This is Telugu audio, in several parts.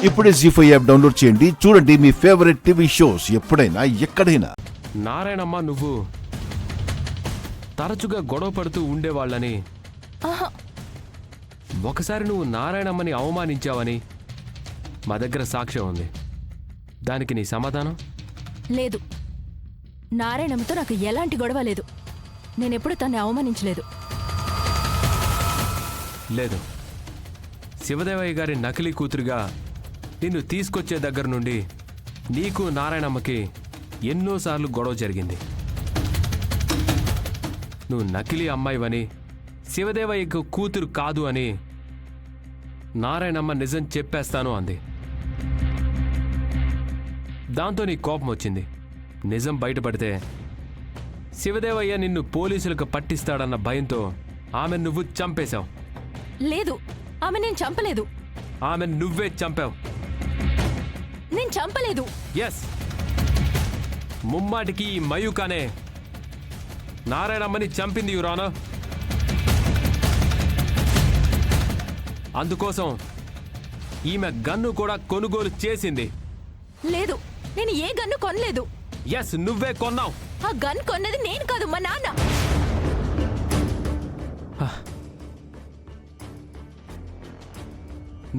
ఇప్పుడే జీ5 యాప్ డౌన్లోడ్ చేయండి. చూడండి మీ ఫేవరెట్ టీవీ షోస్ ఎప్పుడైనా ఎక్కడైనా. నారాయణమ్మ, నువ్వు తరచుగా గొడవ పడుతూ ఉండేవాళ్ళని, ఒకసారి నువ్వు నారాయణమ్మని అవమానించావని మా దగ్గర సాక్ష్యం ఉంది. దానికి నీ సమాధానం? లేదు, నారాయణమ్మతో నాకు ఎలాంటి గొడవ లేదు. నేనెప్పుడు తన్ని అవమానించలేదు. లేదు, శివదేవయ్య గారి నకిలీ కూతురుగా నిన్ను తీసుకొచ్చే దగ్గర నుండి నీకు నారాయణమ్మకి ఎన్నోసార్లు గొడవ జరిగింది. నువ్వు నకిలీ అమ్మాయివని, శివదేవయ్యకు కూతురు కాదు అని నారాయణమ్మ నిజం చెప్పేస్తాను అంది. దాంతో నీ కోపం వచ్చింది. నిజం బయటపడితే శివదేవయ్య నిన్ను పోలీసులకు పట్టిస్తాడన్న భయంతో ఆమె నువ్వు చంపేశావు. లేదు, ఆమె నేను చంపలేదు. ఆమె నువ్వే చంపావు. నేను చంపలేదు. ఎస్, ముమ్మాటికి ఈ మయూకానే నారాయణమ్మని చంపింది, యువరానా. అందుకోసం ఈమె గన్ను కూడా కొనుగోలు చేసింది. లేదు, నేను ఏ గన్ను కొనలేదు. ఎస్, నువ్వే కొన్నావు. ఆ గన్ కొన్నది నేను కాదు, మా నాన్న.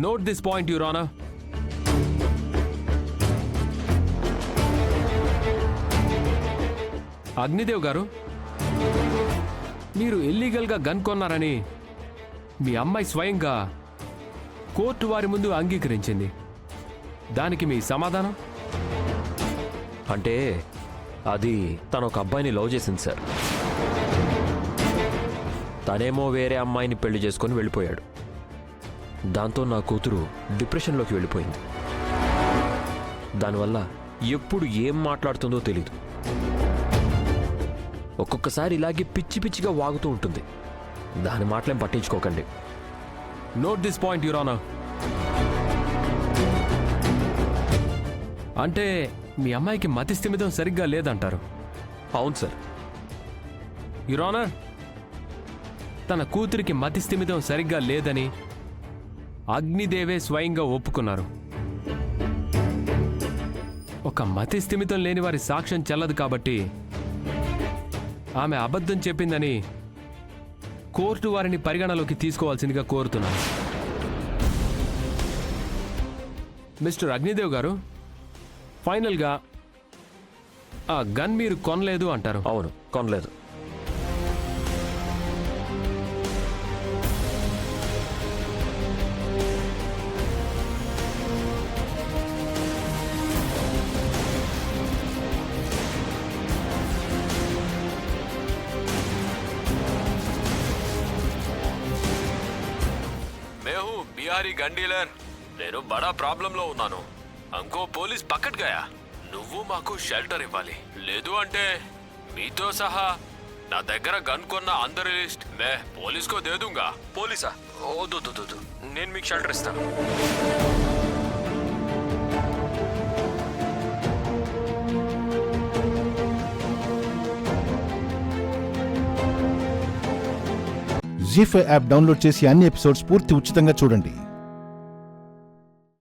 నోట్ దిస్ పాయింట్, యువరానా. అగ్నిదేవ్ గారు, మీరు ఇల్లీగల్గా గన్ కొన్నారని మీ అమ్మాయి స్వయంగా కోర్టు వారి ముందు అంగీకరించింది. దానికి మీ సమాధానం? అంటే అది తను ఒక అబ్బాయిని లవ్ చేసింది సార్. తనేమో వేరే అమ్మాయిని పెళ్లి చేసుకొని వెళ్ళిపోయాడు. దాంతో నా కూతురు డిప్రెషన్లోకి వెళ్ళిపోయింది. దానివల్ల ఎప్పుడు ఏం మాట్లాడుతుందో తెలీదు. ఒక్కొక్కసారి ఇలాగే పిచ్చి పిచ్చిగా వాగుతూ ఉంటుంది. దాని మాటలేం పట్టించుకోకండి. Note this point, your honour. అంటే మీ అమ్మాయికి మతి స్థిమితం సరిగ్గా లేదంటారు? అవును సార్. యువర్ ఆనర్, తన కూతురికి మతి స్థిమితం సరిగ్గా లేదని అగ్నిదేవే స్వయంగా ఒప్పుకున్నారు. ఒక మతి స్థిమితం లేని వారి సాక్ష్యం చెల్లదు కాబట్టి ఆమె అబద్ధం చెప్పిందని కోర్టు వారిని పరిగణలోకి తీసుకోవాల్సిందిగా కోరుతున్నాను. మిస్టర్ అగ్నిదేవ్ గారు, ఫైనల్గా ఆ గన్ మీరు కొనలేదు అంటారు? అవును, కొనలేదు. బిహారీ గన్ డీలర్, నేను బడా ప్రాబ్లంలో ఉన్నాను. అంకో పోలీస్ పక్కట్ గయా. నువ్వు మాకు షెల్టర్ ఇవ్వాలి, లేదు అంటే మీతో సహా నా దగ్గర గన్ కొన్న అందరి లిస్ట్ మే పోలీస్కో దేదుంగా. పోలీసా? వద్దు, నేను మీకు షెల్టర్ ఇస్తాను. జీ5 యాప్ డౌన్లోడ్ చేసి అన్ని ఎపిసోడ్స్ పూర్తి ఉచితంగా చూడండి.